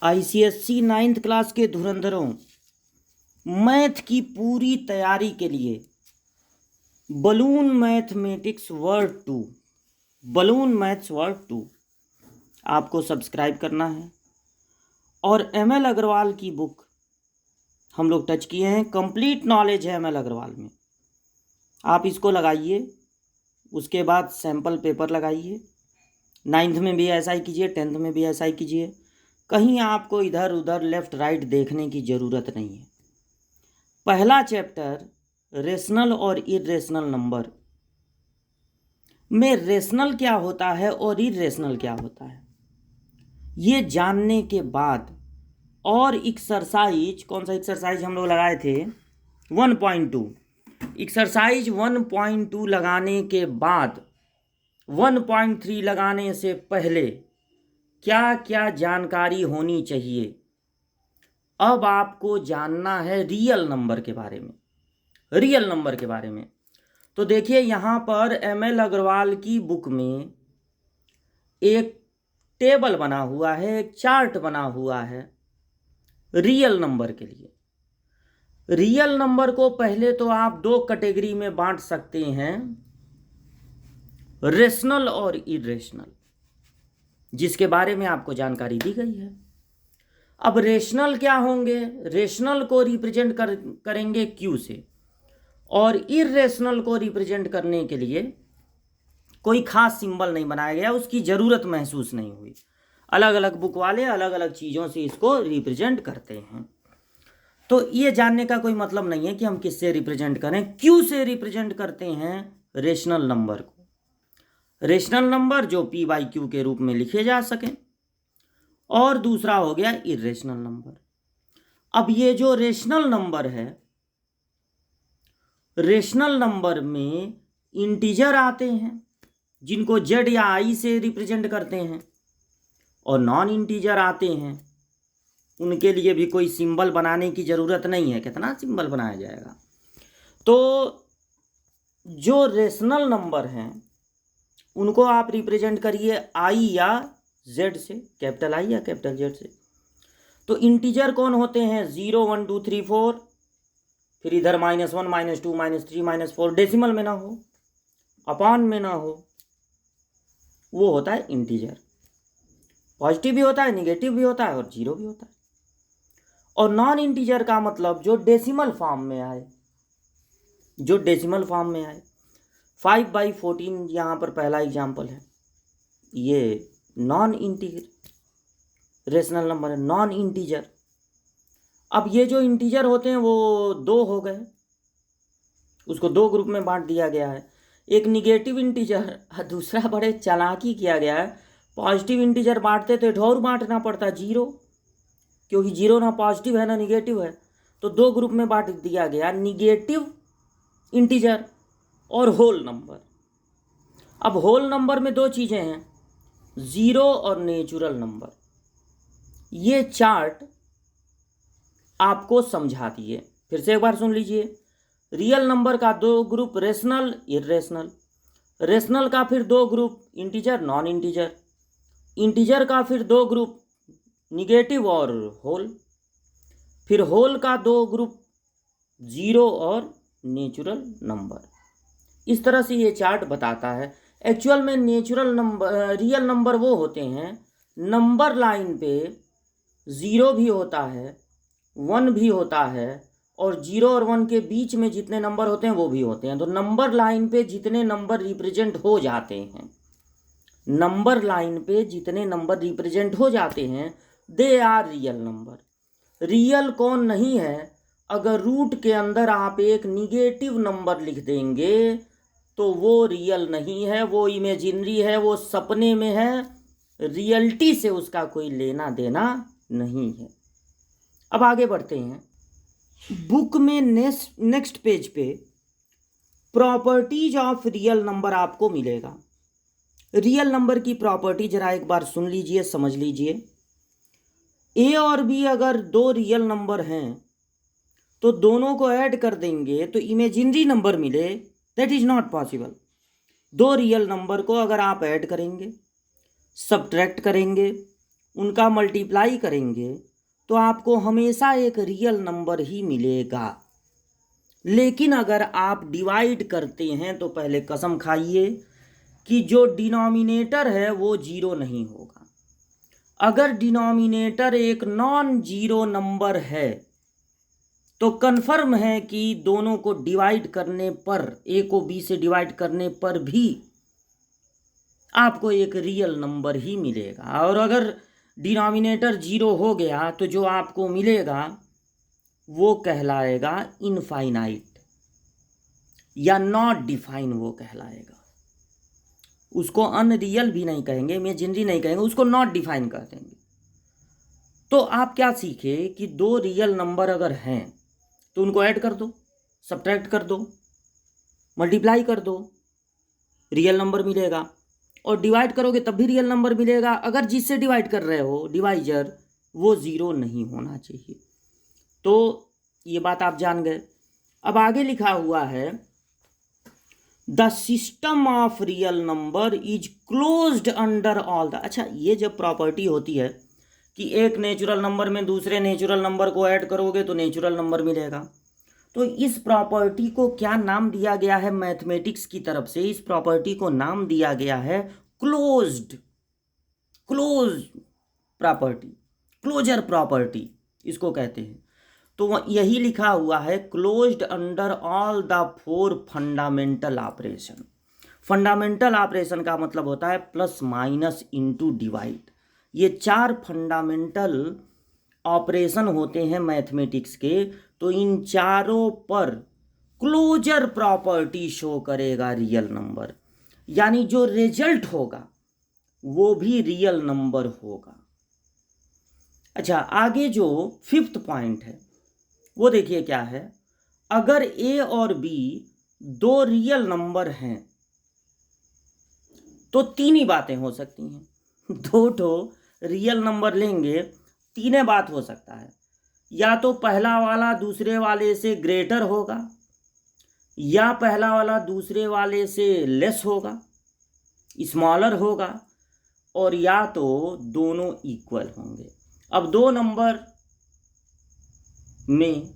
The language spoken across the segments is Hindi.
आईसीएससी 9th क्लास के धुरंधरों, मैथ की पूरी तैयारी के लिए balloon mathematics word 2, balloon maths word 2 आपको सब्सक्राइब करना है। और एमएल अग्रवाल की बुक हम लोग टच किए हैं, कंप्लीट नॉलेज है एमएल अग्रवाल में। आप इसको लगाइए, उसके बाद सैम्पल पेपर लगाइए। 9th में भी ऐसा ही कीजिए, 10th में भी ऐसा ही कीजिए। कहीं आपको इधर उधर लेफ्ट राइट देखने की ज़रूरत नहीं है। पहला चैप्टर रेशनल और इरेशनल नंबर में रेशनल क्या होता है और इरेशनल क्या होता है, ये जानने के बाद और एक्सरसाइज, कौन सा एक्सरसाइज हम लोग लगाए थे, 1.2। एक्सरसाइज 1.2 लगाने के बाद 1.3 लगाने से पहले क्या क्या जानकारी होनी चाहिए। अब आपको जानना है रियल नंबर के बारे में, रियल नंबर के बारे में। तो देखिए यहाँ पर एमएल अग्रवाल की बुक में एक टेबल बना हुआ है, एक चार्ट बना हुआ है रियल नंबर के लिए। रियल नंबर को पहले तो आप दो कैटेगरी में बांट सकते हैं, रेशनल और इरेशनल, जिसके बारे में आपको जानकारी दी गई है। अब रेशनल क्या होंगे, रेशनल को रिप्रेजेंट करेंगे क्यू से, और इरेशनल को रिप्रेजेंट करने के लिए कोई खास सिंबल नहीं बनाया गया, उसकी ज़रूरत महसूस नहीं हुई। अलग अलग बुक वाले अलग अलग चीज़ों से इसको रिप्रेजेंट करते हैं। तो ये जानने का कोई मतलब नहीं है कि हम किससे रिप्रेजेंट करें। क्यू से रिप्रेजेंट करते हैं रेशनल नंबर को, रेशनल नंबर जो पी बाई क्यू के रूप में लिखे जा सकें। और दूसरा हो गया इरेशनल नंबर। अब ये जो रेशनल नंबर है, रेशनल नंबर में इंटीजर आते हैं जिनको जेड या आई से रिप्रेजेंट करते हैं, और नॉन इंटीजर आते हैं, उनके लिए भी कोई सिंबल बनाने की ज़रूरत नहीं है। कितना सिंबल बनाया जाएगा। तो जो रेशनल नंबर हैं उनको आप रिप्रेजेंट करिए आई या जेड से, कैपिटल आई या कैपिटल जेड से। तो इंटीजर कौन होते हैं, 0 1 2 3 4, फिर इधर -1 -2 -3 -4, डेसिमल में ना हो, अपॉन में ना हो, वो होता है इंटीजर। पॉजिटिव भी होता है, निगेटिव भी होता है और जीरो भी होता है। और नॉन इंटीजर का मतलब जो डेसिमल फॉर्म में आए, जो डेसिमल फॉर्म में आए। 5/14 यहाँ पर पहला एग्जाम्पल है, ये नॉन इंटीजर रेशनल नंबर है, नॉन इंटीजर। अब ये जो इंटीजर होते हैं वो दो हो गए, उसको दो ग्रुप में बांट दिया गया है। एक निगेटिव इंटीजर, दूसरा बड़े चालाकी किया गया है, पॉजिटिव इंटीजर बांटते तो और बांटना पड़ता जीरो, क्योंकि जीरो ना पॉजिटिव है ना निगेटिव है। तो दो ग्रुप में बांट दिया गया, निगेटिव इंटीजर और होल नंबर। अब होल नंबर में दो चीज़ें हैं, ज़ीरो और नेचुरल नंबर। ये चार्ट आपको समझा दिए, फिर से एक बार सुन लीजिए। रियल नंबर का दो ग्रुप, रेशनल इरेशनल। रेशनल का फिर दो group, integer non integer. Integer का फिर दो ग्रुप, निगेटिव और होल। फिर होल का दो ग्रुप, ज़ीरो और नेचुरल नंबर। इस तरह से ये चार्ट बताता है। एक्चुअल में नेचुरल नंबर, रियल नंबर वो होते हैं, नंबर लाइन पे ज़ीरो भी होता है, 1 भी होता है, और 0 और 1 के बीच में जितने नंबर होते हैं वो भी होते हैं। तो नंबर लाइन पे जितने नंबर रिप्रेजेंट हो जाते हैं, नंबर लाइन पे जितने नंबर रिप्रेजेंट हो जाते हैं, they are real number. Real कौन नहीं है, अगर रूट के अंदर आप एक निगेटिव नंबर लिख देंगे तो वो रियल नहीं है, वो इमेजिनरी है, वो सपने में है, रियलिटी से उसका कोई लेना देना नहीं है। अब आगे बढ़ते हैं। बुक में नेक्स्ट पेज पे प्रॉपर्टीज ऑफ रियल नंबर आपको मिलेगा। रियल नंबर की प्रॉपर्टी जरा एक बार सुन लीजिए, समझ लीजिए। ए और बी अगर दो रियल नंबर हैं तो दोनों को ऐड कर देंगे तो इमेजिनरी नंबर मिले, दैट इज नॉट पॉसिबल। दो रियल नंबर को अगर आप ऐड करेंगे, सब्ट्रैक्ट करेंगे, उनका मल्टीप्लाई करेंगे तो आपको हमेशा एक रियल नंबर ही मिलेगा। लेकिन अगर आप डिवाइड करते हैं तो पहले कसम खाइए कि जो डिनोमिनेटर है वो जीरो नहीं होगा। अगर डिनोमिनेटर एक नॉन जीरो नंबर है तो कन्फर्म है कि दोनों को डिवाइड करने पर, ए को बी से डिवाइड करने पर भी आपको एक रियल नंबर ही मिलेगा। और अगर डिनोमिनेटर जीरो हो गया तो जो आपको मिलेगा वो कहलाएगा इनफाइनाइट या नॉट डिफाइन, वो कहलाएगा। उसको अनरियल भी नहीं कहेंगे, इमेजिनरी नहीं कहेंगे, उसको नॉट डिफाइन कर देंगे। तो आप क्या सीखे कि दो रियल नंबर अगर हैं तो उनको ऐड कर दो, सब्ट्रैक्ट कर दो, मल्टीप्लाई कर दो, रियल नंबर मिलेगा। और डिवाइड करोगे तब भी रियल नंबर मिलेगा। अगर जिससे डिवाइड कर रहे हो डिवाइजर, वो ज़ीरो नहीं होना चाहिए। तो ये बात आप जान गए। अब आगे लिखा हुआ है the system of real number is closed under all the. अच्छा, ये जब प्रॉपर्टी होती है कि एक नेचुरल नंबर में दूसरे नेचुरल नंबर को ऐड करोगे तो नेचुरल नंबर मिलेगा, तो इस प्रॉपर्टी को क्या नाम दिया गया है मैथमेटिक्स की तरफ से? इस प्रॉपर्टी को नाम दिया गया है क्लोज प्रॉपर्टी, क्लोजर प्रॉपर्टी इसको कहते हैं। तो यही लिखा हुआ है closed under all the four fundamental operation. Fundamental operation का मतलब होता है प्लस माइनस इनटू डिवाइड। ये चार फंडामेंटल ऑपरेशन होते हैं मैथमेटिक्स के। तो इन चारों पर क्लोजर प्रॉपर्टी शो करेगा रियल नंबर, यानी जो रिजल्ट होगा वो भी रियल नंबर होगा। अच्छा, आगे जो फिफ्थ पॉइंट है वो देखिए क्या है। अगर ए और बी दो रियल नंबर हैं तो तीन ही बातें हो सकती हैं। दो ठो रियल नंबर लेंगे, तीन बात हो सकता है। या तो पहला वाला दूसरे वाले से ग्रेटर होगा, या पहला वाला दूसरे वाले से लेस होगा, स्मॉलर होगा, और या तो दोनों इक्वल होंगे। अब दो नंबर में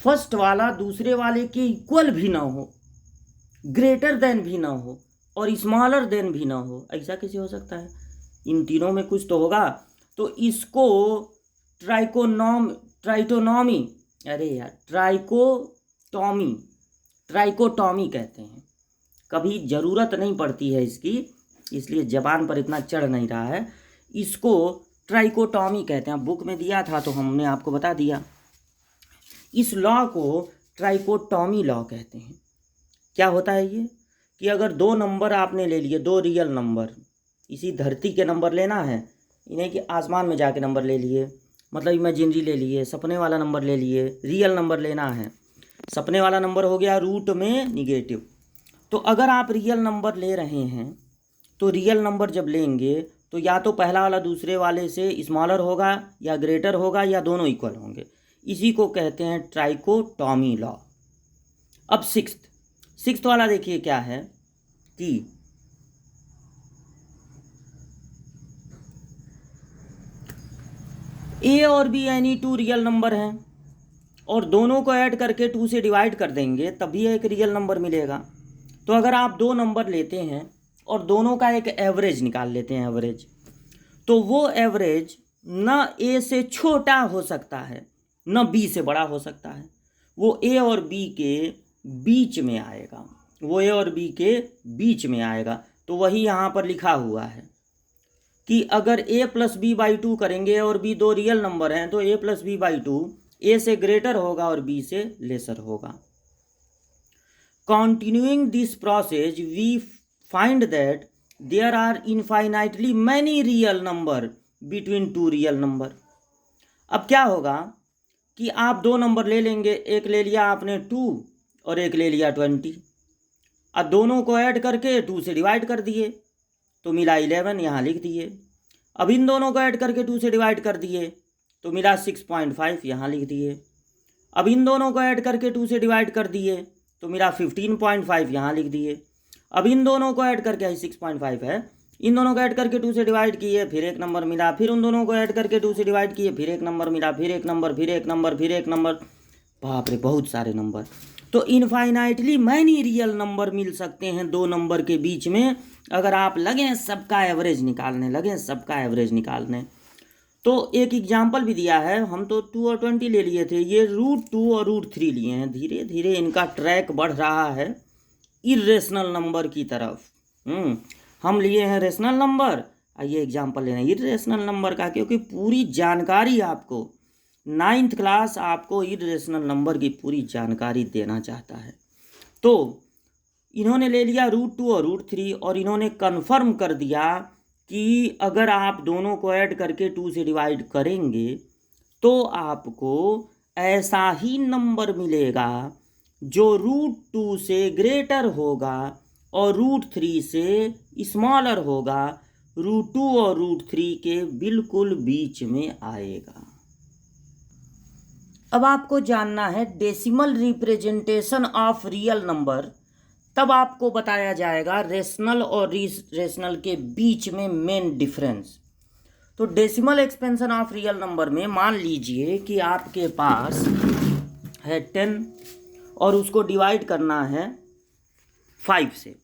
फर्स्ट वाला दूसरे वाले के इक्वल भी ना हो, ग्रेटर देन भी ना हो, और स्मॉलर देन भी ना हो, ऐसा कैसे हो सकता है? इन तीनों में कुछ तो होगा। तो इसको ट्राइकोटॉमी कहते हैं। कभी ज़रूरत नहीं पड़ती है इसकी, इसलिए जबान पर इतना चढ़ नहीं रहा है। इसको ट्राइकोटॉमी कहते हैं। बुक में दिया था तो हमने आपको बता दिया। इस लॉ को ट्राइकोटॉमी लॉ कहते हैं। क्या होता है ये कि अगर दो नंबर आपने ले लिए, दो रियल नंबर, इसी धरती के नंबर लेना है, इन्हें कि आसमान में जाके नंबर ले लिए, मतलब इमेजिनरी ले लिए, सपने वाला नंबर ले लिए, रियल नंबर लेना है। सपने वाला नंबर हो गया रूट में निगेटिव। तो अगर आप रियल नंबर ले रहे हैं तो रियल नंबर जब लेंगे तो या तो पहला वाला दूसरे वाले से स्मॉलर होगा, या ग्रेटर होगा, या दोनों इक्वल होंगे। इसी को कहते हैं ट्राइकोटॉमी लॉ। अब सिक्स्थ वाला देखिए क्या है कि ए और बी यानी टू रियल नंबर हैं और दोनों को ऐड करके 2 से डिवाइड कर देंगे तभी एक रियल नंबर मिलेगा। तो अगर आप दो नंबर लेते हैं और दोनों का एक एवरेज निकाल लेते हैं, एवरेज, तो वो एवरेज न ए से छोटा हो सकता है न बी से बड़ा हो सकता है। वो ए और बी के बीच में आएगा, वो ए और बी के बीच में आएगा। तो वही यहाँ पर लिखा हुआ है कि अगर a प्लस बी बाई 2 करेंगे और b दो रियल नंबर हैं तो a plus B by 2 a से ग्रेटर होगा और b से लेसर होगा। Continuing this process, we find that there are infinitely many real number between two real number। अब क्या होगा कि आप दो नंबर ले लेंगे, एक ले लिया आपने 2 और एक ले लिया 20। अब दोनों को ऐड करके 2 से डिवाइड कर दिए तो मिला 11, यहाँ लिख दिए। अब इन दोनों को ऐड करके 2 से डिवाइड कर दिए तो मिला 6.5, यहाँ लिख दिए। अब इन दोनों को ऐड करके 2 से डिवाइड कर दिए तो मिला 15.5, यहाँ लिख दिए। अब इन दोनों को ऐड करके 6.5 है, इन दोनों को ऐड करके 2 से डिवाइड किए, फिर एक नंबर मिला, फिर उन दोनों को ऐड करके 2 से डिवाइड किए, फिर एक नंबर मिला, फिर एक नंबर, फिर एक नंबर, फिर एक नंबर, बाप रे बहुत सारे नंबर। तो इनफाइनाइटली मैनी रियल नंबर मिल सकते हैं 2 नंबर के बीच में, अगर आप लगें सबका एवरेज निकालने। तो एक एग्जाम्पल भी दिया है, हम तो 2 और 20 ले लिए थे, ये √2 और √3 लिए हैं। धीरे धीरे इनका ट्रैक बढ़ रहा है इर्रेशनल नंबर की तरफ। हम लिए हैं रेशनल नंबर, ये एग्जाम्पल लेना इर्रेशनल नंबर का, क्योंकि पूरी जानकारी आपको 9th क्लास आपको इर्रेशनल नंबर की पूरी जानकारी देना चाहता है। तो इन्होंने ले लिया √2 और √3 और इन्होंने कन्फर्म कर दिया कि अगर आप दोनों को ऐड करके 2 से डिवाइड करेंगे तो आपको ऐसा ही नंबर मिलेगा जो √2 से ग्रेटर होगा और √3 से स्मॉलर होगा, √2 और √3 के बिल्कुल बीच में आएगा। अब आपको जानना है decimal representation of real number, तब आपको बताया जाएगा रेशनल और इर्रेशनल के बीच में मेन डिफरेंस। तो decimal expansion of real number में मान लीजिए कि आपके पास है 10 और उसको डिवाइड करना है 5 से।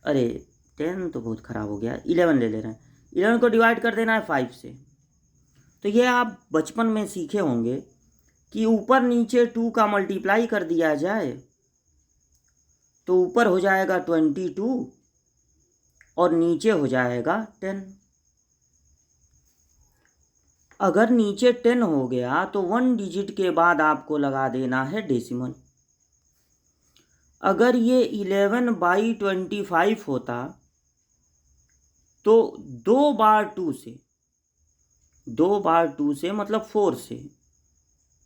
अरे 10 तो बहुत ख़राब हो गया, 11 ले रहे हैं। 11 को डिवाइड कर देना है 5 से। तो ये आप बचपन में सीखे होंगे कि ऊपर नीचे 2 का मल्टीप्लाई कर दिया जाए तो ऊपर हो जाएगा 22 और नीचे हो जाएगा 10। अगर नीचे 10 हो गया तो 1 डिजिट के बाद आपको लगा देना है डेसिमल। अगर ये 11/25 होता तो 2 बार 2 से मतलब 4 से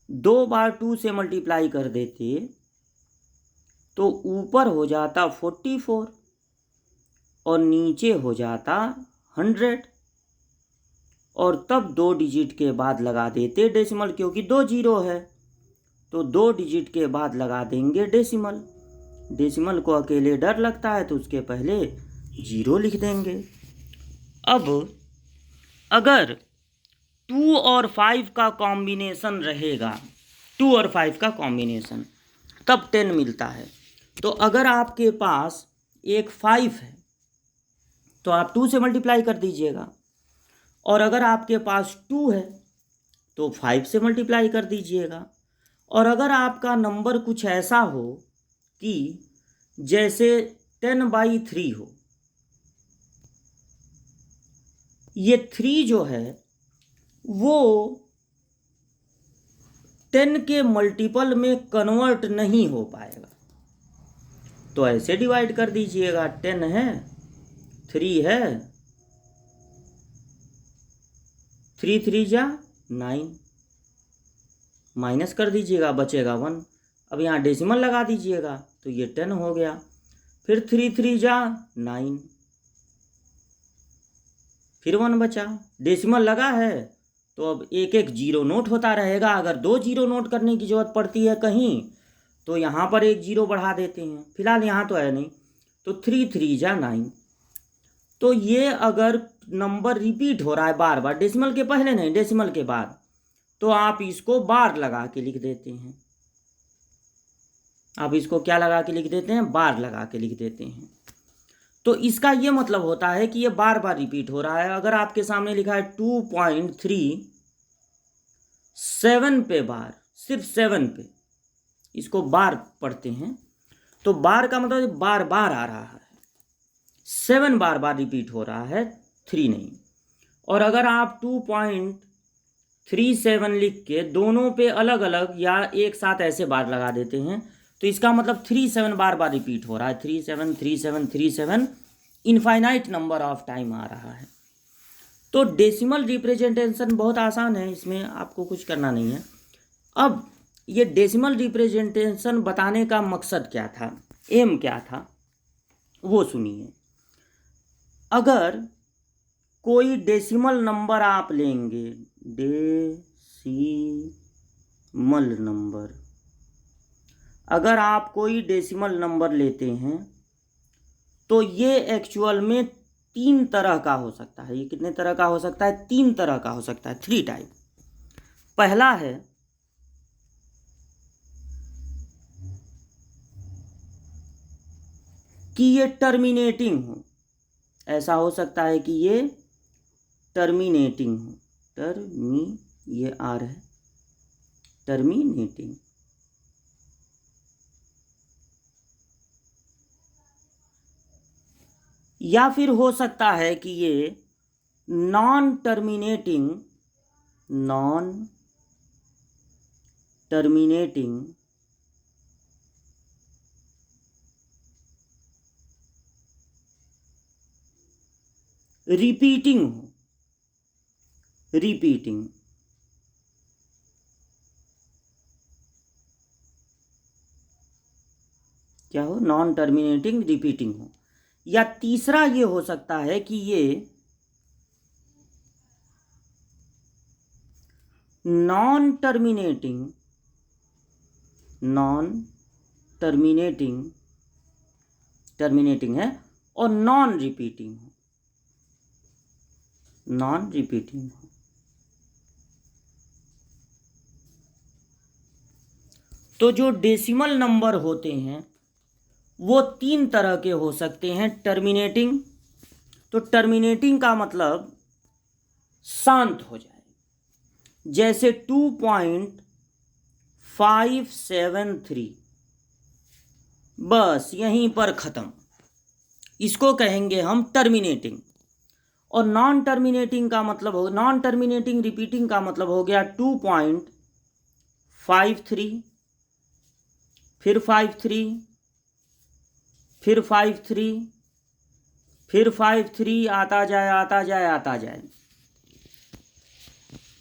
2 बार 2 से मल्टीप्लाई कर देते तो ऊपर हो जाता 44 और नीचे हो जाता 100 और तब 2 डिजिट के बाद लगा देते डेसिमल, क्योंकि 2 जीरो है तो 2 डिजिट के बाद लगा देंगे डेसिमल। डेसिमल को अकेले डर लगता है तो उसके पहले 0 लिख देंगे। अब अगर 2 और 5 का कॉम्बिनेशन रहेगा, 2 और 5 का कॉम्बिनेशन, तब 10 मिलता है। तो अगर आपके पास एक 5 है तो आप 2 से मल्टीप्लाई कर दीजिएगा, और अगर आपके पास 2 है तो 5 से मल्टीप्लाई कर दीजिएगा। और अगर आपका नंबर कुछ ऐसा हो कि जैसे 10/3 हो, ये 3 जो है वो 10 के मल्टीपल में कन्वर्ट नहीं हो पाएगा, तो ऐसे डिवाइड कर दीजिएगा। 10 है, 3 है, 3 3 जा 9, माइनस कर दीजिएगा, बचेगा 1। अब यहाँ डेसिमल लगा दीजिएगा तो ये 10 हो गया। फिर 3 3 जा 9, फिर 1 बचा। डेसिमल लगा है तो अब एक एक जीरो नोट होता रहेगा। अगर 2 जीरो नोट करने की ज़रूरत पड़ती है कहीं तो यहाँ पर एक जीरो बढ़ा देते हैं, फिलहाल यहाँ तो है नहीं, तो 3 3 जा 9। तो ये अगर नंबर रिपीट हो रहा है बार बार, डेसिमल के पहले नहीं डेसिमल के बाद, तो आप इसको बार लगा के लिख देते हैं। आप इसको क्या लगा के लिख देते हैं? बार लगा के लिख देते हैं। तो इसका ये मतलब होता है कि ये बार बार रिपीट हो रहा है। अगर आपके सामने लिखा है 2.37 पे बार, सिर्फ 7 पे इसको बार पढ़ते हैं, तो बार का मतलब बार बार आ रहा है, 7 बार बार रिपीट हो रहा है, 3 नहीं। और अगर आप 2.37 लिख के दोनों पे अलग अलग या एक साथ ऐसे बार लगा देते हैं तो इसका मतलब 37 बार बार रिपीट हो रहा है, 37 37 37, इनफाइनाइट नंबर ऑफ टाइम आ रहा है। तो डेसिमल रिप्रेजेंटेशन बहुत आसान है, इसमें आपको कुछ करना नहीं है। अब ये डेसिमल रिप्रेजेंटेशन बताने का मकसद क्या था, एम क्या था, वो सुनिए। अगर कोई डेसिमल नंबर आप लेंगे, डेसिमल नंबर, अगर आप कोई डेसिमल नंबर लेते हैं तो ये एक्चुअल में तीन तरह का हो सकता है। ये कितने तरह का हो सकता है? तीन तरह का हो सकता है, 3 टाइप। पहला है कि ये टर्मिनेटिंग हो। ऐसा हो सकता है कि ये टर्मिनेटिंग हो। ये आर है, टर्मिनेटिंग। या फिर हो सकता है कि ये नॉन टर्मिनेटिंग रिपीटिंग हो। क्या हो? नॉन टर्मिनेटिंग रिपीटिंग हो। या तीसरा ये हो सकता है कि ये नॉन टर्मिनेटिंग है और नॉन रिपीटिंग हो। तो जो डेसिमल नंबर होते हैं वो तीन तरह के हो सकते हैं। टर्मिनेटिंग, तो टर्मिनेटिंग का मतलब शांत हो जाए, जैसे 2.573, बस यहीं पर ख़त्म, इसको कहेंगे हम टर्मिनेटिंग। और नॉन टर्मिनेटिंग रिपीटिंग का मतलब हो गया 2.53, फिर 53, फिर 53, फिर 53, आता जाए।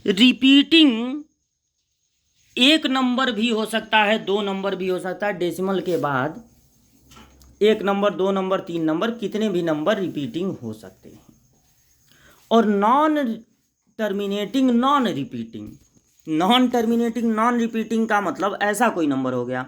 रिपीटिंग एक नंबर भी हो सकता है, 2 नंबर भी हो सकता है। डेसिमल के बाद 1 नंबर, 2 नंबर, 3 नंबर, कितने भी नंबर रिपीटिंग हो सकते हैं। और नॉन टर्मिनेटिंग नॉन रिपीटिंग का मतलब ऐसा कोई नंबर हो गया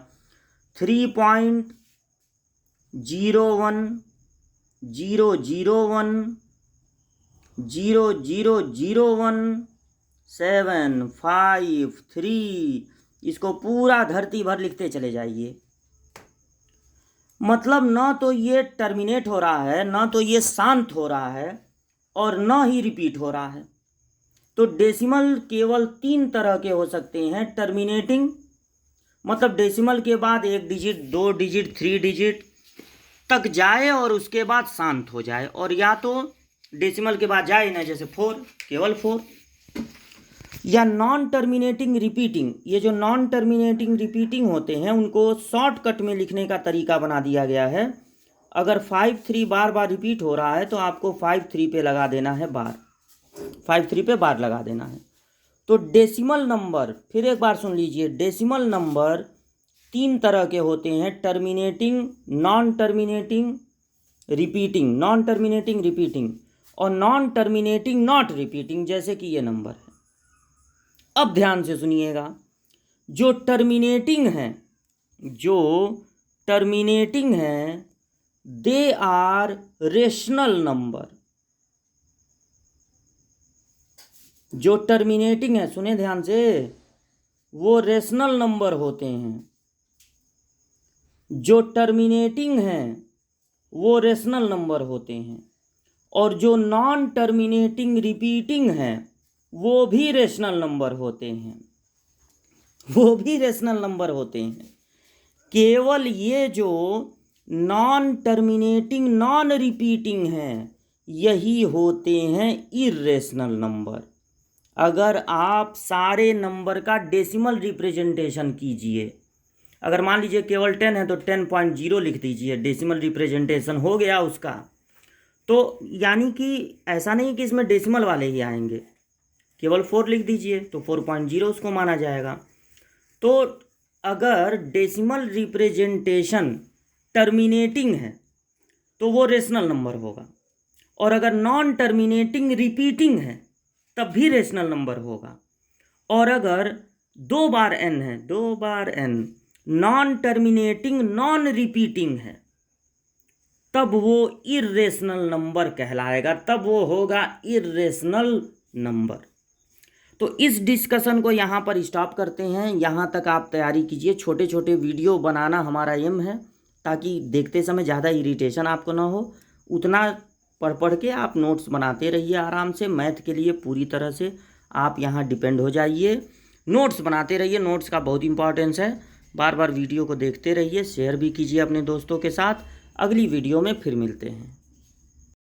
3.011000175 इसको पूरा धरती भर लिखते चले जाइए। मतलब न तो ये टर्मिनेट हो रहा है, न तो ये शांत हो रहा है, और न ही रिपीट हो रहा है। तो डेसिमल केवल 3 तरह के हो सकते हैं। टर्मिनेटिंग मतलब डेसिमल के बाद 1 डिजिट, 2 डिजिट, 3 डिजिट तक जाए और उसके बाद शांत हो जाए, और या तो डेसिमल के बाद जाए ना, जैसे 4, केवल 4। या नॉन टर्मिनेटिंग रिपीटिंग, ये जो नॉन टर्मिनेटिंग रिपीटिंग होते हैं उनको शॉर्टकट में लिखने का तरीका बना दिया गया है। अगर 53 बार बार रिपीट हो रहा है तो आपको 53 पे लगा देना है बार, 53 पे बार लगा देना है। तो डेसिमल नंबर, फिर एक बार सुन लीजिए, डेसिमल नंबर 3 तरह के होते हैं। टर्मिनेटिंग, नॉन टर्मिनेटिंग रिपीटिंग, और नॉन टर्मिनेटिंग नॉट रिपीटिंग, जैसे कि ये नंबर है। अब ध्यान से सुनिएगा, जो टर्मिनेटिंग है दे आर रेशनल नंबर। जो टर्मिनेटिंग है, सुने ध्यान से, वो रेशनल नंबर होते हैं। जो टर्मिनेटिंग है वो रेशनल नंबर होते हैं, और जो नॉन टर्मिनेटिंग रिपीटिंग है वो भी रेशनल नंबर होते हैं। केवल ये जो नॉन टर्मिनेटिंग नॉन रिपीटिंग है यही होते हैं इर्रेशनल नंबर। अगर आप सारे नंबर का डेसिमल रिप्रेजेंटेशन कीजिए, अगर मान लीजिए केवल 10 है तो 10.0 लिख दीजिए, डेसिमल रिप्रेजेंटेशन हो गया उसका। तो यानी कि ऐसा नहीं कि इसमें डेसिमल वाले ही आएंगे, केवल 4 लिख दीजिए तो 4.0 उसको माना जाएगा। तो अगर डेसिमल रिप्रेजेंटेशन टर्मिनेटिंग है तो वो रेशनल नंबर होगा, और अगर नॉन टर्मिनेटिंग रिपीटिंग है तब भी रेशनल नंबर होगा। और अगर 2 बार n non terminating non repeating है तब वो इर्रेशनल नंबर कहलाएगा, तब वो होगा इर्रेशनल नंबर। तो इस डिस्कशन को यहाँ पर स्टॉप करते हैं। यहाँ तक आप तैयारी कीजिए। छोटे छोटे वीडियो बनाना हमारा एम है, ताकि देखते समय ज़्यादा इरिटेशन आपको ना हो। उतना पढ़ पढ़ के आप नोट्स बनाते रहिए आराम से। मैथ के लिए पूरी तरह से आप यहाँ डिपेंड हो जाइए, नोट्स बनाते रहिए। नोट्स का बहुत इंपॉर्टेंस है। बार बार वीडियो को देखते रहिए, शेयर भी कीजिए अपने दोस्तों के साथ। अगली वीडियो में फिर मिलते हैं।